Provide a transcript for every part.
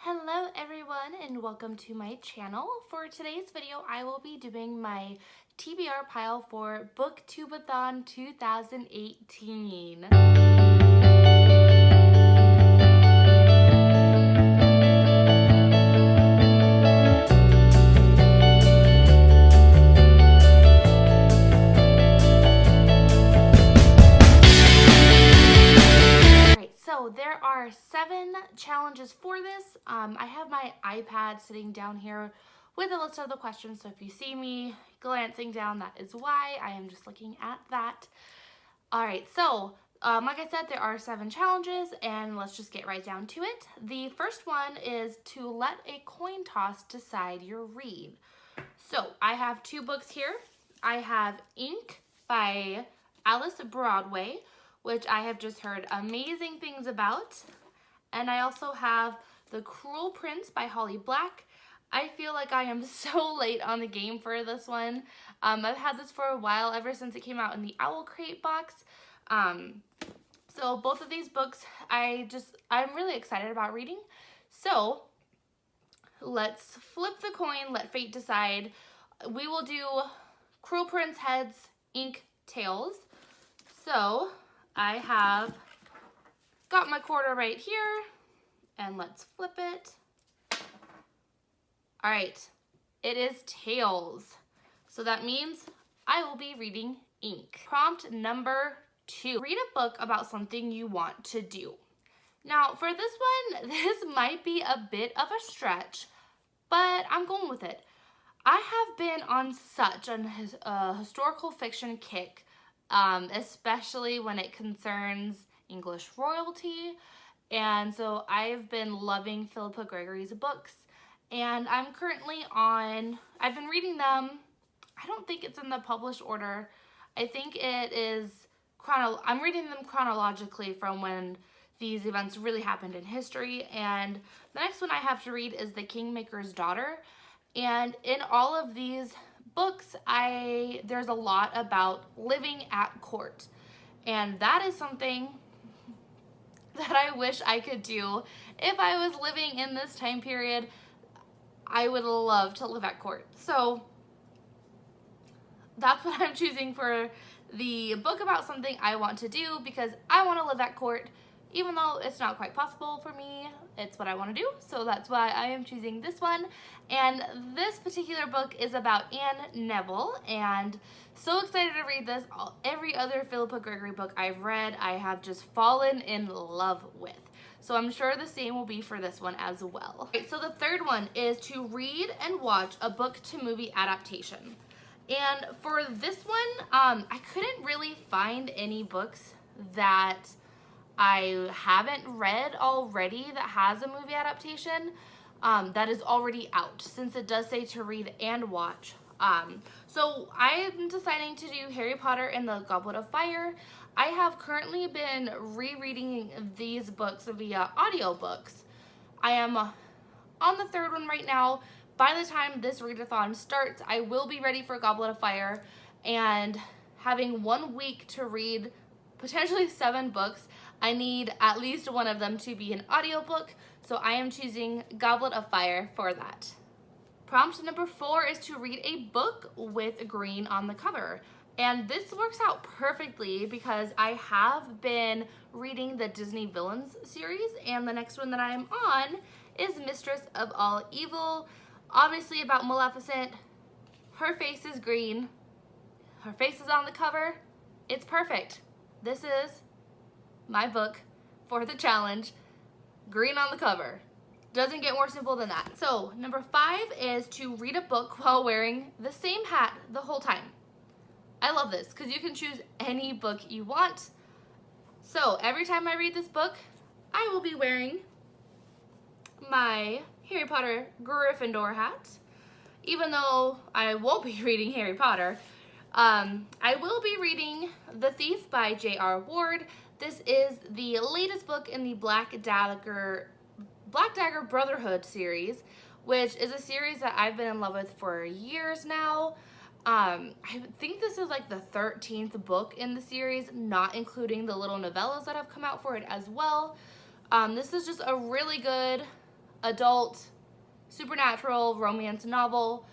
Hello everyone and welcome to my channel. For today's video, I will be doing my TBR pile for Booktube-a-thon 2018. So there are 7 challenges for this. I have my iPad sitting down here with a list of the questions, so if you see me glancing down, that is why. I am just looking at that. Alright, so like I said, there are 7 challenges, and let's just get right down to it. The first one is to let a coin toss decide your read. So I have 2 books here. I have Ink by Alice Broadway, which I have just heard amazing things about. And I also have The Cruel Prince by Holly Black. I feel like I am so late on the game for this one. I've had this for a while, ever since it came out in the Owl Crate box. So both of these books I'm really excited about reading. So let's flip the coin, let fate decide. We will do Cruel Prince heads, Ink tails. So I have got my quarter right here, and let's flip it. All right, it is tails. So that means I will be reading Ink. Prompt number 2, read a book about something you want to do. Now for this one, this might be a bit of a stretch, but I'm going with it. I have been on such a historical fiction kick, especially when it concerns English royalty. And so I've been loving Philippa Gregory's books, and I've been reading them. I don't think it's in the published order. I think it is, I'm reading them chronologically from when these events really happened in history. And the next one I have to read is The Kingmaker's Daughter. And in all of these books, there's a lot about living at court, and that is something that I wish I could do. If I was living in this time period, I would love to live at court. So that's what I'm choosing for the book about something I want to do, because I want to live at court. Even though it's not quite possible for me, it's what I want to do, so that's why I am choosing this one. And this particular book is about Anne Neville, and so excited to read this. Every other Philippa Gregory book I've read, I have just fallen in love with. So I'm sure the same will be for this one as well. Okay, so the third one is to read and watch a book to movie adaptation. And for this one, I couldn't really find any books that I haven't read already that has a movie adaptation that is already out, since it does say to read and watch. So I am deciding to do Harry Potter and the Goblet of Fire. I have currently been rereading these books via audiobooks. I am on the 3rd one right now. By the time this readathon starts, I will be ready for Goblet of Fire, and having 1 week to read potentially 7 books, I need at least one of them to be an audiobook, so I am choosing Goblet of Fire for that. Prompt number 4 is to read a book with green on the cover. And this works out perfectly because I have been reading the Disney Villains series, and the next one that I am on is Mistress of All Evil, obviously about Maleficent. Her face is green. Her face is on the cover. It's perfect. This is my book for the challenge, green on the cover. Doesn't get more simple than that. So number 5 is to read a book while wearing the same hat the whole time. I love this because you can choose any book you want. So every time I read this book, I will be wearing my Harry Potter Gryffindor hat. Even though I won't be reading Harry Potter, I will be reading The Thief by J.R. Ward. This is the latest book in the Black Dagger Brotherhood series, which is a series that I've been in love with for years now. I think this is like the 13th book in the series, not including the little novellas that have come out for it as well. This is just a really good adult, supernatural, romance novel.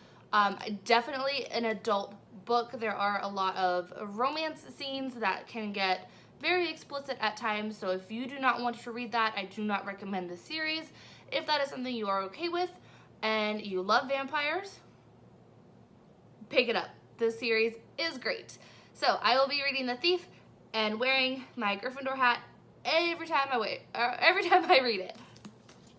Definitely an adult book. There are a lot of romance scenes that can get very explicit at times, so if you do not want to read that, I do not recommend the series. If that is something you are okay with and you love vampires, pick it up. This series is great. So I will be reading The Thief and wearing my Gryffindor hat every time I read it.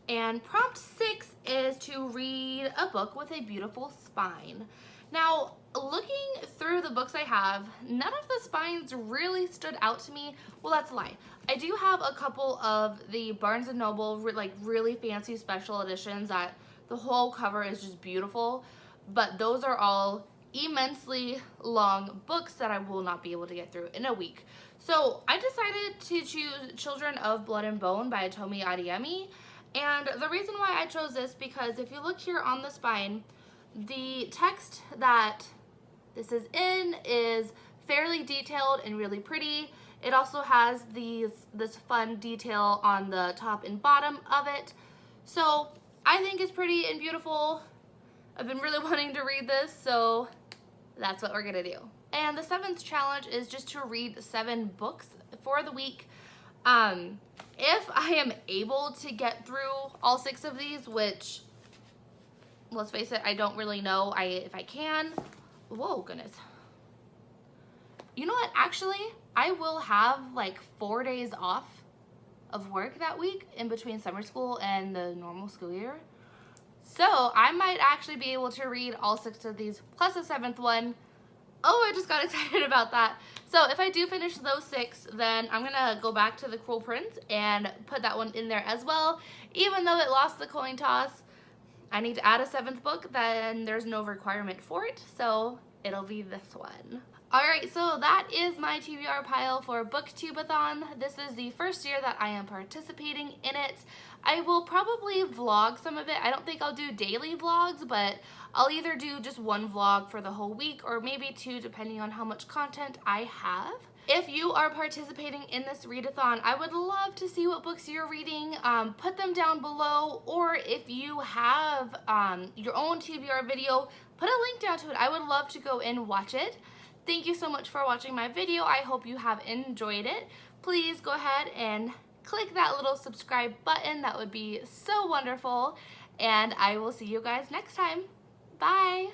And prompt 6 is to read a book with a beautiful spine. Now, looking through the books I have, none of the spines really stood out to me. Well, that's a lie. I do have a couple of the Barnes & Noble, like really fancy special editions that the whole cover is just beautiful, but those are all immensely long books that I will not be able to get through in a week. So I decided to choose Children of Blood and Bone by Tomi Adeyemi. And the reason why I chose this, because if you look here on the spine, the text that this is in is fairly detailed and really pretty. It also has this fun detail on the top and bottom of it. So I think it's pretty and beautiful. I've been really wanting to read this, so that's what we're gonna do. And the 7th challenge is just to read 7 books for the week. If I am able to get through all 6 of these, which, let's face it, I don't really know if I can. Whoa, goodness. You know what? Actually, I will have like 4 days off of work that week in between summer school and the normal school year. So I might actually be able to read all 6 of these, plus a 7th one. Oh, I just got excited about that. So if I do finish those 6, then I'm gonna go back to The Cruel Prince and put that one in there as well. Even though it lost the coin toss, I need to add a 7th book, then there's no requirement for it, so it'll be this one. Alright, so that is my TBR pile for Booktube-a-thon. This is the first year that I am participating in it. I will probably vlog some of it. I don't think I'll do daily vlogs, but I'll either do just 1 vlog for the whole week or maybe 2 depending on how much content I have. If you are participating in this readathon, I would love to see what books you're reading. Put them down below, or if you have your own TBR video, put a link down to it. I would love to go and watch it. Thank you so much for watching my video. I hope you have enjoyed it. Please go ahead and click that little subscribe button. That would be so wonderful. And I will see you guys next time. Bye.